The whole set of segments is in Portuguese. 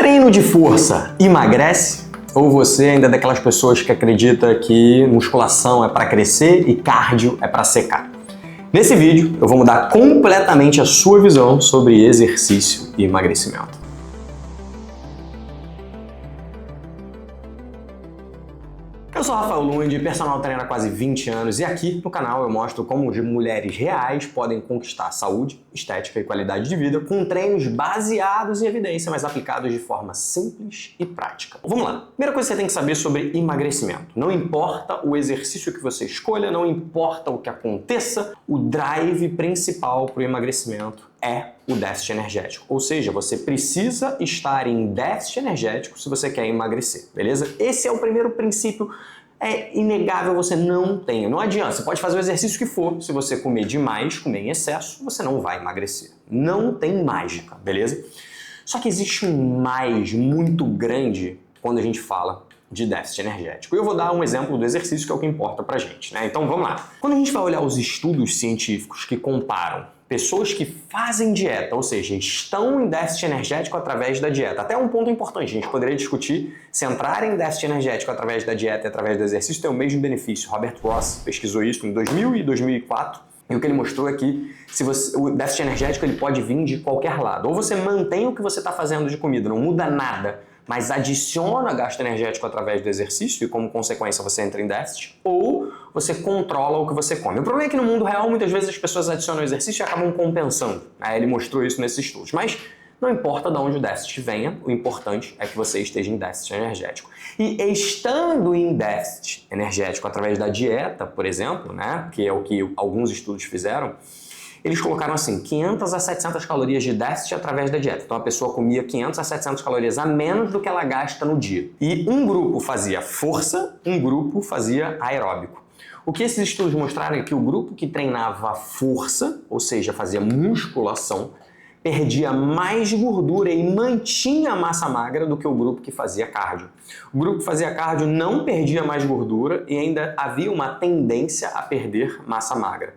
Treino de força emagrece? Ou você ainda é daquelas pessoas que acredita que musculação é para crescer e cardio é para secar? Nesse vídeo eu vou mudar completamente a sua visão sobre exercício e emagrecimento. Eu sou Rafael Lund, personal trainer há quase 20 anos e aqui no canal eu mostro como mulheres reais podem conquistar saúde, estética e qualidade de vida com treinos baseados em evidência, mas aplicados de forma simples e prática. Vamos lá. Primeira coisa que você tem que saber sobre emagrecimento. Não importa o exercício que você escolha, não importa o que aconteça, o drive principal para o emagrecimento é o déficit energético. Ou seja, você precisa estar em déficit energético se você quer emagrecer, beleza? Esse é o primeiro princípio. É inegável, você não tem. Não adianta, você pode fazer o exercício que for. Se você comer demais, comer em excesso, você não vai emagrecer. Não tem mágica, beleza? Só que existe um mais muito grande quando a gente fala de déficit energético. E eu vou dar um exemplo do exercício que é o que importa pra gente, né? Então vamos lá. Quando a gente vai olhar os estudos científicos que comparam pessoas que fazem dieta, ou seja, estão em déficit energético através da dieta. Até um ponto importante, a gente poderia discutir se entrar em déficit energético através da dieta e através do exercício tem o mesmo benefício. Robert Ross pesquisou isso em 2000 e 2004 e o que ele mostrou é que o déficit energético ele pode vir de qualquer lado. Ou você mantém o que você está fazendo de comida, não muda nada, mas adiciona gasto energético através do exercício e como consequência você entra em déficit, ou você controla o que você come. O problema é que no mundo real muitas vezes as pessoas adicionam exercício e acabam compensando. Ele mostrou isso nesses estudos, mas não importa de onde o déficit venha, o importante é que você esteja em déficit energético. E estando em déficit energético através da dieta, por exemplo, né, que é o que alguns estudos fizeram, eles colocaram assim, 500 a 700 calorias de déficit através da dieta. Então a pessoa comia 500 a 700 calorias a menos do que ela gasta no dia. E um grupo fazia força, um grupo fazia aeróbico. O que esses estudos mostraram é que o grupo que treinava força, ou seja, fazia musculação, perdia mais gordura e mantinha massa magra do que o grupo que fazia cardio. O grupo que fazia cardio não perdia mais gordura e ainda havia uma tendência a perder massa magra.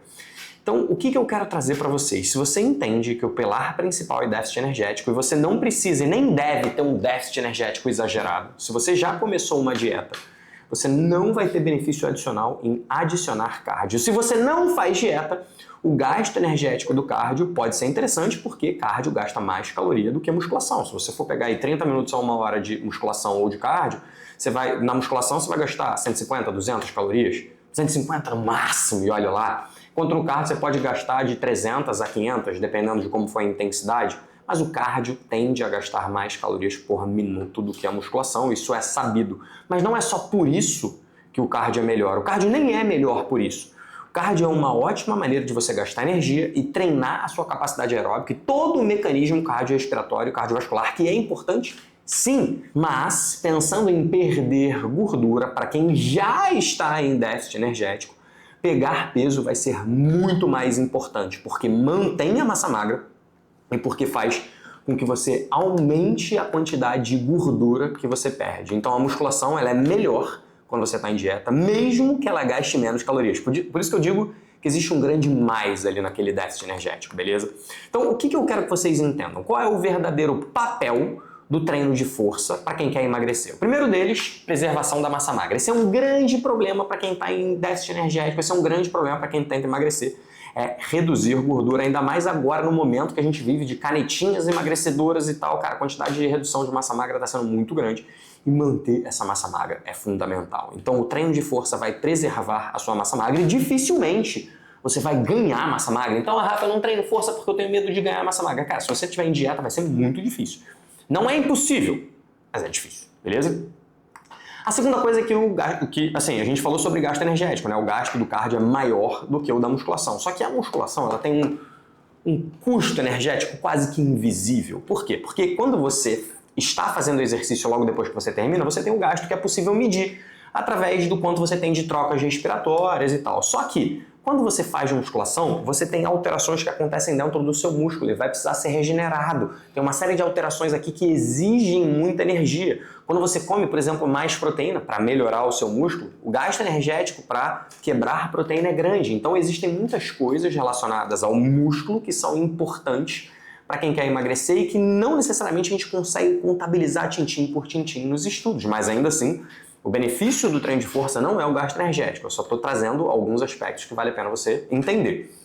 Então, o que eu quero trazer para vocês? Se você entende que o pilar principal é déficit energético e você não precisa e nem deve ter um déficit energético exagerado, se você já começou uma dieta, você não vai ter benefício adicional em adicionar cardio. Se você não faz dieta, o gasto energético do cardio pode ser interessante porque cardio gasta mais caloria do que musculação. Se você for pegar aí 30 minutos a 1 hora de musculação ou de cardio, na musculação você vai gastar 150, 200 calorias, 150 no máximo e olha lá. Enquanto no cardio você pode gastar de 300 a 500, dependendo de como foi a intensidade, mas o cardio tende a gastar mais calorias por minuto do que a musculação, isso é sabido. Mas não é só por isso que o cardio é melhor, o cardio nem é melhor por isso. O cardio é uma ótima maneira de você gastar energia e treinar a sua capacidade aeróbica e todo o mecanismo cardiorrespiratório e cardiovascular, que é importante, sim, mas pensando em perder gordura, para quem já está em déficit energético, pegar peso vai ser muito mais importante, porque mantém a massa magra e porque faz com que você aumente a quantidade de gordura que você perde. Então a musculação ela é melhor quando você está em dieta, mesmo que ela gaste menos calorias. Por isso que eu digo que existe um grande mais ali naquele déficit energético, beleza? Então o que eu quero que vocês entendam? Qual é o verdadeiro papel do treino de força para quem quer emagrecer? O primeiro deles, preservação da massa magra. Esse é um grande problema para quem está em déficit energético, esse é um grande problema para quem tenta emagrecer. É reduzir gordura, ainda mais agora no momento que a gente vive de canetinhas emagrecedoras e tal, cara, a quantidade de redução de massa magra está sendo muito grande e manter essa massa magra é fundamental. Então o treino de força vai preservar a sua massa magra e dificilmente você vai ganhar massa magra. Então, Rafa, eu não treino força porque eu tenho medo de ganhar massa magra. Cara, se você estiver em dieta vai ser muito difícil. Não é impossível, mas é difícil, beleza? A segunda coisa é que assim, a gente falou sobre gasto energético, né? O gasto do cardio é maior do que o da musculação. Só que a musculação, ela tem um custo energético quase que invisível. Por quê? Porque quando você está fazendo exercício logo depois que você termina, você tem um gasto que é possível medir através do quanto você tem de trocas respiratórias e tal. Só que quando você faz musculação, você tem alterações que acontecem dentro do seu músculo e vai precisar ser regenerado. Tem uma série de alterações aqui que exigem muita energia. Quando você come, por exemplo, mais proteína para melhorar o seu músculo, o gasto energético para quebrar proteína é grande. Então existem muitas coisas relacionadas ao músculo que são importantes para quem quer emagrecer e que não necessariamente a gente consegue contabilizar tintim por tintim nos estudos, mas ainda assim, o benefício do treino de força não é o gasto energético, eu só estou trazendo alguns aspectos que vale a pena você entender.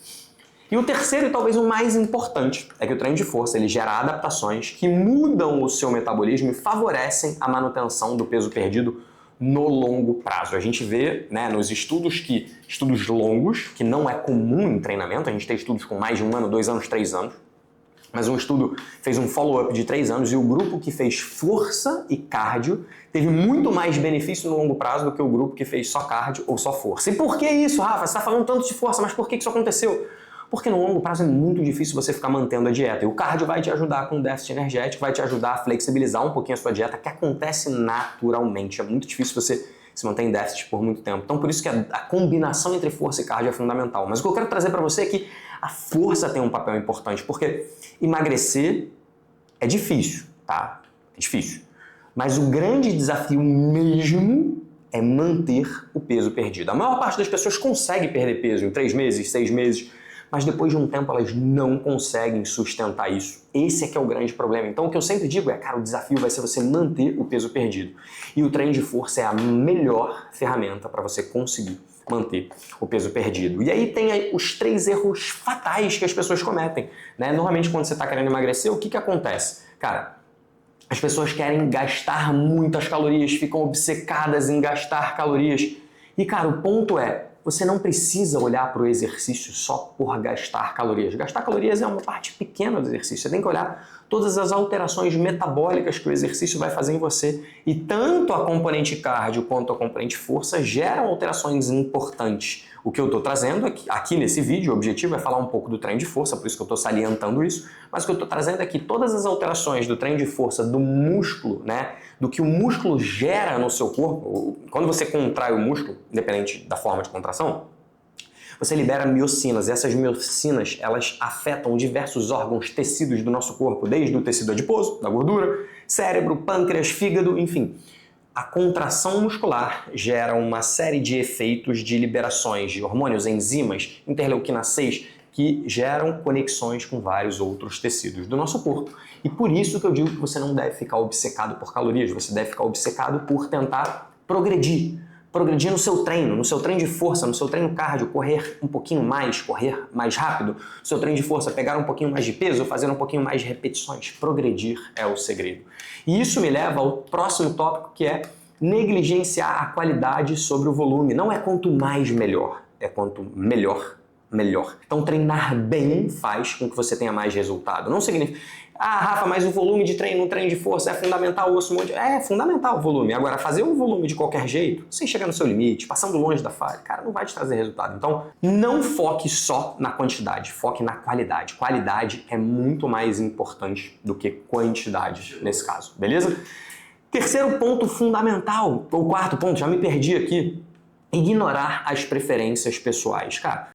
E o terceiro e talvez o mais importante é que o treino de força ele gera adaptações que mudam o seu metabolismo e favorecem a manutenção do peso perdido no longo prazo. A gente vê, né, nos estudos longos, que não é comum em treinamento, a gente tem estudos com mais de 1 ano, 2 anos, 3 anos, mas um estudo fez um follow-up de 3 anos e o grupo que fez força e cardio teve muito mais benefício no longo prazo do que o grupo que fez só cardio ou só força. E por que isso, Rafa? Você está falando tanto de força, mas por que isso aconteceu? Porque no longo prazo é muito difícil você ficar mantendo a dieta. E o cardio vai te ajudar com déficit energético, vai te ajudar a flexibilizar um pouquinho a sua dieta, que acontece naturalmente. É muito difícil você se manter em déficit por muito tempo. Então por isso que a combinação entre força e cardio é fundamental. Mas o que eu quero trazer para você é que a força tem um papel importante, porque emagrecer é difícil, tá? É difícil. Mas o grande desafio mesmo é manter o peso perdido. A maior parte das pessoas consegue perder peso em 3 meses, 6 meses, mas depois de um tempo elas não conseguem sustentar isso. Esse é que é o grande problema. Então o que eu sempre digo é, cara, o desafio vai ser você manter o peso perdido. E o treino de força é a melhor ferramenta para você conseguir manter o peso perdido. E aí tem os 3 erros fatais que as pessoas cometem, né? Normalmente quando você está querendo emagrecer, o que acontece? Cara, as pessoas querem gastar muitas calorias, ficam obcecadas em gastar calorias. E cara, o ponto é, você não precisa olhar para o exercício só por gastar calorias. Gastar calorias é uma parte pequena do exercício. Você tem que olhar todas as alterações metabólicas que o exercício vai fazer em você. E tanto a componente cardio quanto a componente força geram alterações importantes. O que eu estou trazendo aqui nesse vídeo, o objetivo é falar um pouco do treino de força, por isso que eu estou salientando isso, mas o que eu estou trazendo é que todas as alterações do treino de força, do músculo, né, do que o músculo gera no seu corpo, quando você contrai o músculo, independente da forma de contração, você libera miocinas, e essas miocinas, elas afetam diversos órgãos, tecidos do nosso corpo, desde o tecido adiposo, da gordura, cérebro, pâncreas, fígado, enfim. A contração muscular gera uma série de efeitos de liberações de hormônios, enzimas, interleuquina 6, que geram conexões com vários outros tecidos do nosso corpo. E por isso que eu digo que você não deve ficar obcecado por calorias, você deve ficar obcecado por tentar progredir no seu treino de força, no seu treino cardio, correr um pouquinho mais, correr mais rápido, no seu treino de força, pegar um pouquinho mais de peso, fazer um pouquinho mais de repetições. Progredir é o segredo. E isso me leva ao próximo tópico, que é negligenciar a qualidade sobre o volume. Não é quanto mais melhor, é quanto melhor. Então treinar bem faz com que você tenha mais resultado. Não significa, Rafa, mas o volume de treino, no treino de força é fundamental, é fundamental o volume. Agora, fazer um volume de qualquer jeito, sem chegar no seu limite, passando longe da falha, cara, não vai te trazer resultado. Então, não foque só na quantidade, foque na qualidade. Qualidade é muito mais importante do que quantidade nesse caso, beleza? Terceiro ponto fundamental, ou quarto ponto, já me perdi aqui, ignorar as preferências pessoais, cara.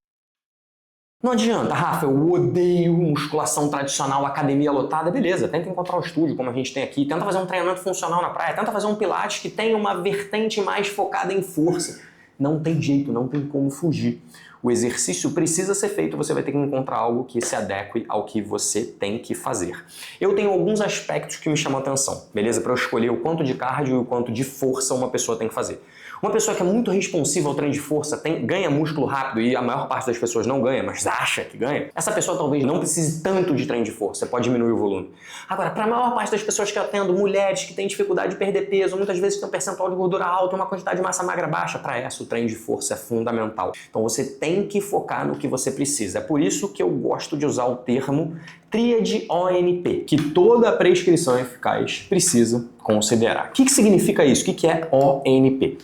Não adianta, Rafa, eu odeio musculação tradicional, academia lotada, beleza, tenta encontrar um estúdio como a gente tem aqui, tenta fazer um treinamento funcional na praia, tenta fazer um pilates que tenha uma vertente mais focada em força. Não tem jeito, não tem como fugir. O exercício precisa ser feito, você vai ter que encontrar algo que se adeque ao que você tem que fazer. Eu tenho alguns aspectos que me chamam a atenção, beleza? Para eu escolher o quanto de cardio e o quanto de força uma pessoa tem que fazer. Uma pessoa que é muito responsiva ao treino de força, ganha músculo rápido e a maior parte das pessoas não ganha, mas acha que ganha, essa pessoa talvez não precise tanto de treino de força, você pode diminuir o volume. Agora, para a maior parte das pessoas que eu atendo, mulheres que têm dificuldade de perder peso, muitas vezes têm um percentual de gordura alto, uma quantidade de massa magra baixa, para essa o treino de força é fundamental. Então você tem que focar no que você precisa. É por isso que eu gosto de usar o termo tríade ONP, que toda prescrição eficaz precisa considerar. O que significa isso? O que é ONP?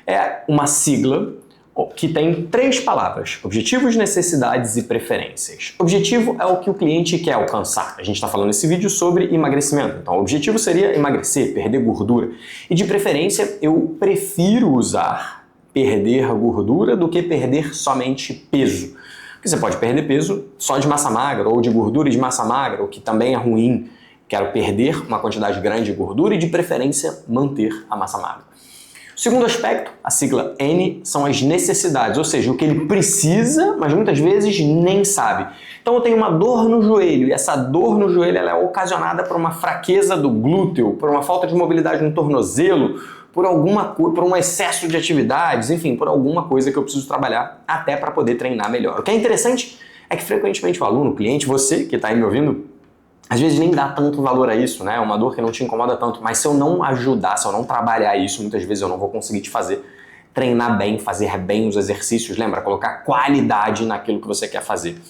É uma sigla que tem 3 palavras: objetivos, necessidades e preferências. Objetivo é o que o cliente quer alcançar. A gente está falando nesse vídeo sobre emagrecimento. Então, o objetivo seria emagrecer, perder gordura. E de preferência, eu prefiro usar perder gordura do que perder somente peso. Porque você pode perder peso só de massa magra ou de gordura de massa magra, o que também é ruim. Quero perder uma quantidade grande de gordura e, de preferência, manter a massa magra. O segundo aspecto, a sigla N, são as necessidades, ou seja, o que ele precisa, mas muitas vezes nem sabe. Então eu tenho uma dor no joelho, e essa dor no joelho ela é ocasionada por uma fraqueza do glúteo, por uma falta de mobilidade no tornozelo, por um excesso de atividades, enfim, por alguma coisa que eu preciso trabalhar até para poder treinar melhor. O que é interessante é que frequentemente o aluno, o cliente, você que está aí me ouvindo, às vezes nem dá tanto valor a isso, né? É uma dor que não te incomoda tanto, mas se eu não ajudar, se eu não trabalhar isso, muitas vezes eu não vou conseguir te fazer treinar bem, fazer bem os exercícios, lembra? Colocar qualidade naquilo que você quer fazer.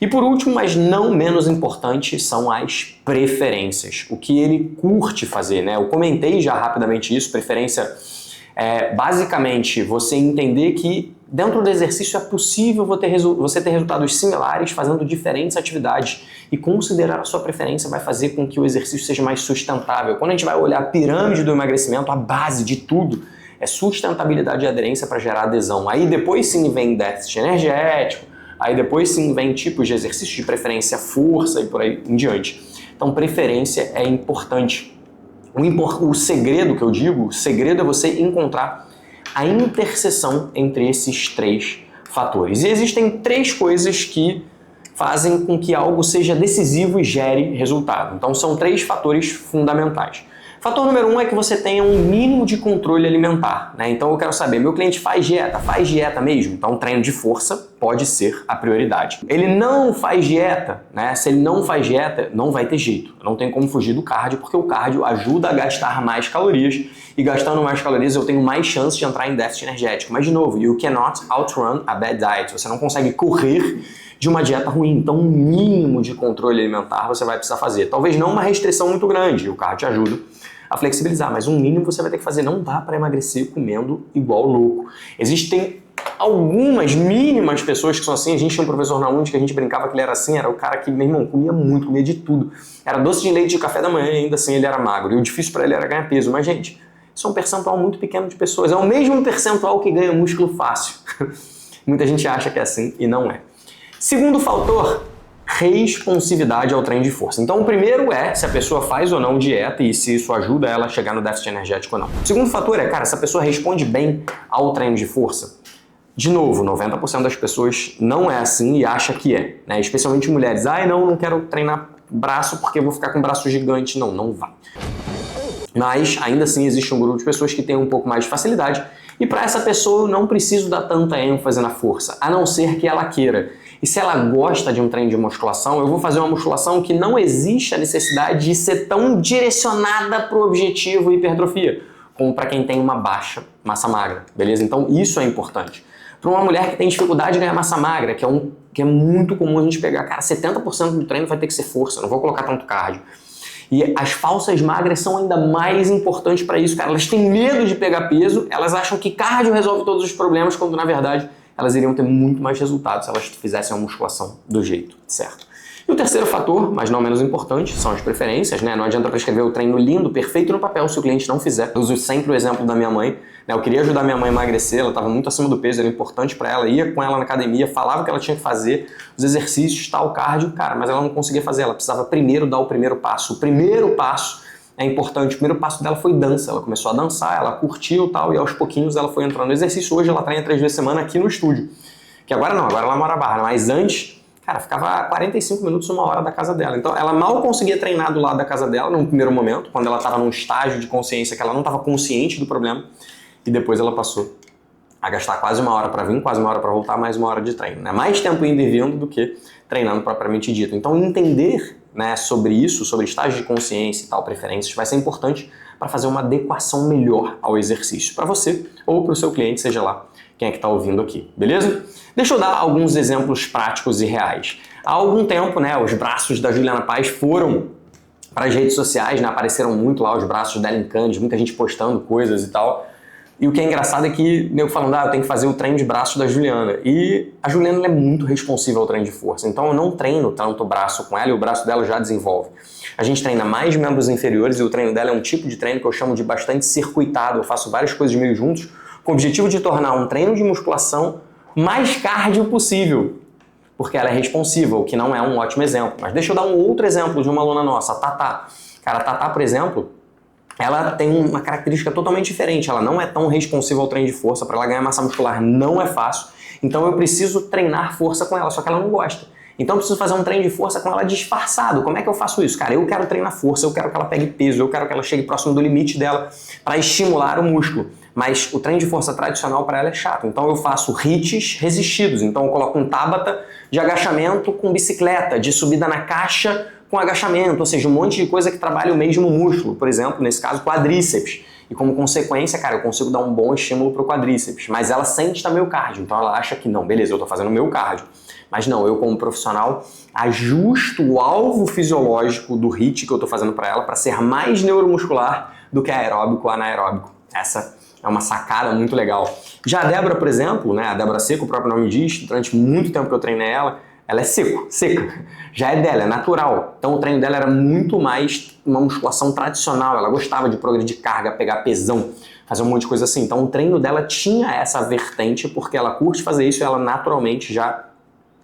E por último, mas não menos importante, são as preferências. O que ele curte fazer, né? Eu comentei já rapidamente isso, preferência é basicamente você entender que dentro do exercício é possível você ter resultados similares fazendo diferentes atividades e considerar a sua preferência vai fazer com que o exercício seja mais sustentável. Quando a gente vai olhar a pirâmide do emagrecimento, a base de tudo é sustentabilidade e aderência para gerar adesão. Aí depois sim vem déficit energético, aí depois sim vem tipos de exercício, de preferência força e por aí em diante. Então preferência é importante. O segredo que eu digo, o segredo é você encontrar a interseção entre esses três fatores. E existem três coisas que fazem com que algo seja decisivo e gere resultado. Então são três fatores fundamentais. Fator número 1 é que você tenha um mínimo de controle alimentar, né? Então eu quero saber, meu cliente faz dieta mesmo? Então treino de força pode ser a prioridade. Ele não faz dieta, né? Se ele não faz dieta, não vai ter jeito. Não tem como fugir do cardio, porque o cardio ajuda a gastar mais calorias e gastando mais calorias eu tenho mais chance de entrar em déficit energético. Mas de novo, you cannot outrun a bad diet. Você não consegue correr de uma dieta ruim, então um mínimo de controle alimentar você vai precisar fazer. Talvez não uma restrição muito grande, o cardio te ajuda a flexibilizar, mas um mínimo você vai ter que fazer. Não dá para emagrecer comendo igual louco. Existem algumas mínimas pessoas que são assim. A gente tinha um professor na UND que a gente brincava que ele era assim, era o cara que, meu irmão, comia muito, comia de tudo. Era doce de leite de café da manhã e ainda assim ele era magro. E o difícil para ele era ganhar peso. Mas, gente, isso é um percentual muito pequeno de pessoas. É o mesmo percentual que ganha músculo fácil. Muita gente acha que é assim e não é. Segundo fator, responsividade ao treino de força. Então o primeiro é se a pessoa faz ou não dieta e se isso ajuda ela a chegar no déficit energético ou não. O segundo fator é, cara, se a pessoa responde bem ao treino de força. De novo, 90% das pessoas não é assim e acha que é, né? Especialmente mulheres. Não quero treinar braço porque eu vou ficar com um braço gigante. Não vai. Mas ainda assim existe um grupo de pessoas que tem um pouco mais de facilidade e para essa pessoa eu não preciso dar tanta ênfase na força, a não ser que ela queira. E se ela gosta de um treino de musculação, eu vou fazer uma musculação que não existe a necessidade de ser tão direcionada para o objetivo hipertrofia, como para quem tem uma baixa massa magra, beleza? Então isso é importante. Para uma mulher que tem dificuldade de ganhar massa magra, que é muito comum a gente pegar, cara, 70% do treino vai ter que ser força, não vou colocar tanto cardio. E as falsas magras são ainda mais importantes para isso, cara. Elas têm medo de pegar peso, elas acham que cardio resolve todos os problemas, quando na verdade elas iriam ter muito mais resultados se elas fizessem a musculação do jeito certo. E o terceiro fator, mas não menos importante, são as preferências, né? Não adianta prescrever o treino lindo, perfeito no papel se o cliente não fizer. Eu uso sempre o exemplo da minha mãe, né? Eu queria ajudar minha mãe a emagrecer, ela estava muito acima do peso, era importante para ela, ia com ela na academia, falava o que ela tinha que fazer, os exercícios, tal, cardio, cara, mas ela não conseguia fazer, ela precisava primeiro dar o primeiro passo. O primeiro passo é importante, o primeiro passo dela foi dança, ela começou a dançar, ela curtiu tal, e aos pouquinhos ela foi entrando no exercício. Hoje ela treina 3 vezes por semana aqui no estúdio, que agora não, agora ela mora na Barra, mas antes, cara, ficava 45 minutos, 1 hora da casa dela. Então ela mal conseguia treinar do lado da casa dela no primeiro momento, quando ela estava num estágio de consciência que ela não estava consciente do problema, e depois ela passou a gastar quase 1 hora para vir, quase 1 hora para voltar, mais 1 hora de treino, né? Mais tempo indo e vindo do que treinando propriamente dito. Então entender, né, sobre isso, sobre estágio de consciência e tal, preferências, vai ser importante para fazer uma adequação melhor ao exercício, para você ou para o seu cliente, seja lá quem é que está ouvindo aqui, beleza? Deixa eu dar alguns exemplos práticos e reais. Há algum tempo, né, os braços da Juliana Paz foram para as redes sociais, né, apareceram muito lá os braços da Ellen Candes, muita gente postando coisas e tal. E o que é engraçado é que eu falando, eu tenho que fazer o treino de braço da Juliana. E a Juliana ela é muito responsiva ao treino de força. Então eu não treino tanto o braço com ela e o braço dela já desenvolve. A gente treina mais membros inferiores e o treino dela é um tipo de treino que eu chamo de bastante circuitado. Eu faço várias coisas meio juntos com o objetivo de tornar um treino de musculação mais cardio possível. Porque ela é responsiva, o que não é um ótimo exemplo. Mas deixa eu dar um outro exemplo de uma aluna nossa, a Tatá. Cara, a Tatá, por exemplo, ela tem uma característica totalmente diferente, ela não é tão responsiva ao treino de força, para ela ganhar massa muscular não é fácil, então eu preciso treinar força com ela, só que ela não gosta. Então eu preciso fazer um treino de força com ela disfarçado. Como é que eu faço isso? Cara, eu quero treinar força, eu quero que ela pegue peso, eu quero que ela chegue próximo do limite dela para estimular o músculo. Mas o treino de força tradicional para ela é chato. Então eu faço hits resistidos. Então eu coloco um Tabata de agachamento com bicicleta, de subida na caixa com agachamento, ou seja, um monte de coisa que trabalha o mesmo músculo. Por exemplo, nesse caso, quadríceps. E como consequência, cara, eu consigo dar um bom estímulo pro quadríceps. Mas ela sente também o cardio. Então ela acha que não, beleza, eu tô fazendo o meu cardio. Mas não, eu como profissional ajusto o alvo fisiológico do HIIT que eu tô fazendo para ela para ser mais neuromuscular do que aeróbico ou anaeróbico. Essa é uma sacada muito legal. Já a Débora, por exemplo, né, a Débora Seco, o próprio nome diz, durante muito tempo que eu treinei ela é seca. Já é dela, é natural. Então o treino dela era muito mais uma musculação tradicional. Ela gostava de progredir carga, pegar pesão, fazer um monte de coisa assim. Então o treino dela tinha essa vertente porque ela curte fazer isso e ela naturalmente já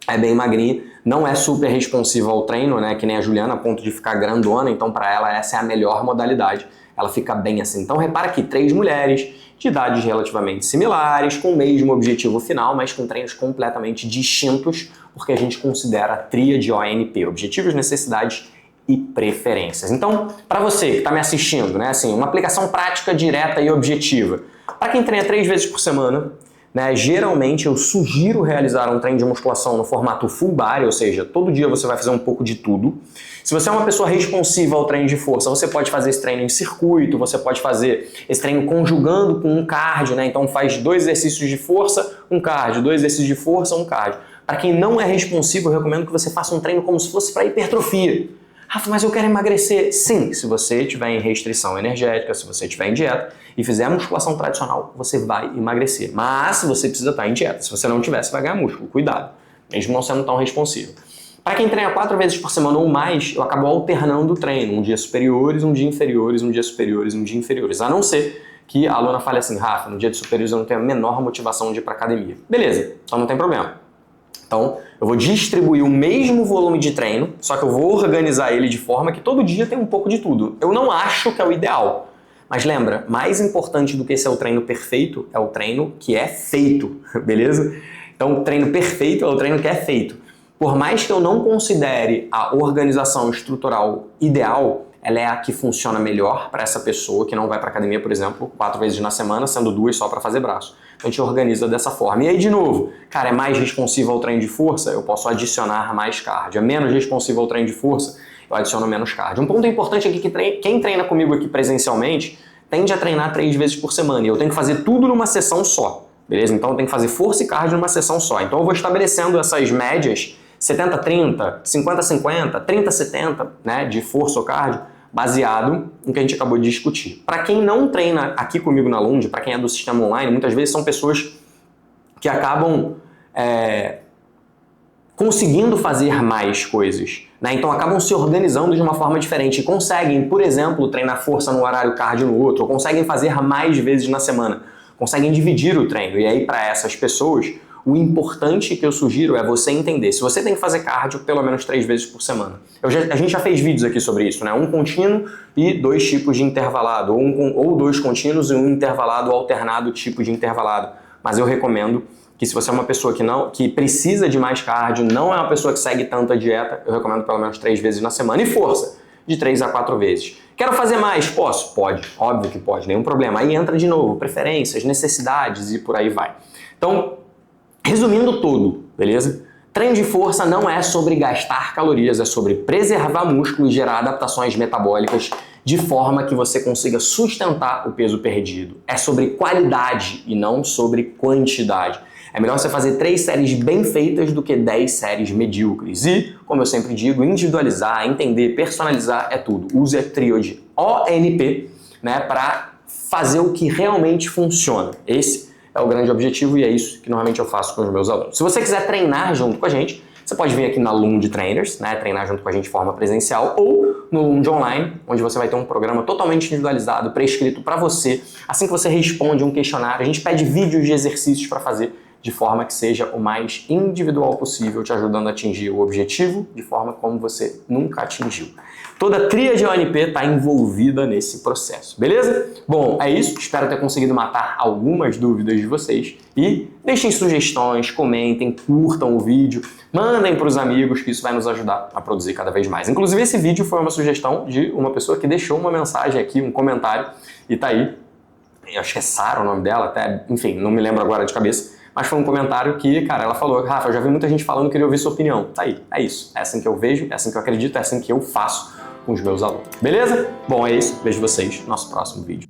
é bem magrinha. Não é super responsiva ao treino, né, que nem a Juliana, a ponto de ficar grandona. Então para ela essa é a melhor modalidade. Ela fica bem assim. Então repara aqui, 3 mulheres de idades relativamente similares, com o mesmo objetivo final, mas com treinos completamente distintos, porque a gente considera a tríade ONP, objetivos, necessidades e preferências. Então, para você que está me assistindo, né, assim, uma aplicação prática, direta e objetiva. Para quem treina 3 vezes por semana, né, geralmente eu sugiro realizar um treino de musculação no formato full body, ou seja, todo dia você vai fazer um pouco de tudo. Se você é uma pessoa responsiva ao treino de força, você pode fazer esse treino em circuito, você pode fazer esse treino conjugando com um cardio, né? Então faz 2 exercícios de força, um cardio, 2 exercícios de força, um cardio. Para quem não é responsivo, eu recomendo que você faça um treino como se fosse para hipertrofia. Rafa, mas eu quero emagrecer. Sim, se você estiver em restrição energética, se você estiver em dieta e fizer a musculação tradicional, você vai emagrecer. Mas você precisa estar em dieta. Se você não tiver, você vai ganhar músculo. Cuidado, mesmo não sendo tão responsivo. Para quem treina 4 vezes por semana ou mais, eu acabo alternando o treino. Um dia superiores, um dia inferiores, um dia superiores, um dia inferiores. A não ser que a aluna fale assim, Rafa, no dia de superiores eu não tenho a menor motivação de ir para academia. Beleza, então não tem problema. Então, eu vou distribuir o mesmo volume de treino, só que eu vou organizar ele de forma que todo dia tem um pouco de tudo. Eu não acho que é o ideal, mas lembra, mais importante do que esse é o treino perfeito, é o treino que é feito, beleza? Então, o treino perfeito é o treino que é feito. Por mais que eu não considere a organização estrutural ideal, ela é a que funciona melhor para essa pessoa que não vai para academia, por exemplo, 4 vezes na semana, sendo 2 só para fazer braço. Então a gente organiza dessa forma. E aí, de novo, cara, é mais responsivo ao treino de força? Eu posso adicionar mais cardio. É menos responsivo ao treino de força? Eu adiciono menos cardio. Um ponto importante aqui que quem treina comigo aqui presencialmente tende a treinar 3 vezes por semana. E eu tenho que fazer tudo numa sessão só, beleza? Então eu tenho que fazer força e cardio numa sessão só. Então eu vou estabelecendo essas médias 70-30, 50-50, 30-70, né, de força ou cardio, baseado no que a gente acabou de discutir. Para quem não treina aqui comigo na Lund, para quem é do sistema online, muitas vezes são pessoas que acabam conseguindo fazer mais coisas, né? Então acabam se organizando de uma forma diferente e conseguem, por exemplo, treinar força num horário cardio no outro, ou conseguem fazer mais vezes na semana, conseguem dividir o treino. E aí, para essas pessoas, o importante que eu sugiro é você entender. Se você tem que fazer cardio pelo menos 3 vezes por semana. A gente já fez vídeos aqui sobre isso, né? Um contínuo e 2 tipos de intervalado. Ou 2 contínuos e um intervalado alternado tipo de intervalado. Mas eu recomendo que se você é uma pessoa que precisa de mais cardio, não é uma pessoa que segue tanta dieta, eu recomendo pelo menos 3 vezes na semana. E força, de 3 a 4 vezes. Quero fazer mais? Posso? Pode. Óbvio que pode, nenhum problema. Aí entra de novo, preferências, necessidades e por aí vai. Então, resumindo tudo, beleza? Treino de força não é sobre gastar calorias, é sobre preservar músculo e gerar adaptações metabólicas de forma que você consiga sustentar o peso perdido. É sobre qualidade e não sobre quantidade. É melhor você fazer 3 séries bem feitas do que 10 séries medíocres. E, como eu sempre digo, individualizar, entender, personalizar é tudo. Use a tríade ONP, né, para fazer o que realmente funciona. Esse é o grande objetivo e é isso que normalmente eu faço com os meus alunos. Se você quiser treinar junto com a gente, você pode vir aqui na Lund Trainers, né, treinar junto com a gente de forma presencial, ou no Lund Online, onde você vai ter um programa totalmente individualizado, prescrito para você. Assim que você responde um questionário, a gente pede vídeos de exercícios para fazer de forma que seja o mais individual possível, te ajudando a atingir o objetivo de forma como você nunca atingiu. Toda a tríade ONP está envolvida nesse processo, beleza? Bom, é isso. Espero ter conseguido matar algumas dúvidas de vocês. E deixem sugestões, comentem, curtam o vídeo, mandem para os amigos, que isso vai nos ajudar a produzir cada vez mais. Inclusive, esse vídeo foi uma sugestão de uma pessoa que deixou uma mensagem aqui, um comentário, e tá aí. Eu acho que é Sara o nome dela, até, enfim, não me lembro agora de cabeça. Mas foi um comentário que, cara, ela falou: Rafa, eu já vi muita gente falando, queria ouvir sua opinião. Tá aí, é isso. É assim que eu vejo, é assim que eu acredito, é assim que eu faço com os meus alunos. Beleza? Bom, é isso. Vejo vocês no nosso próximo vídeo.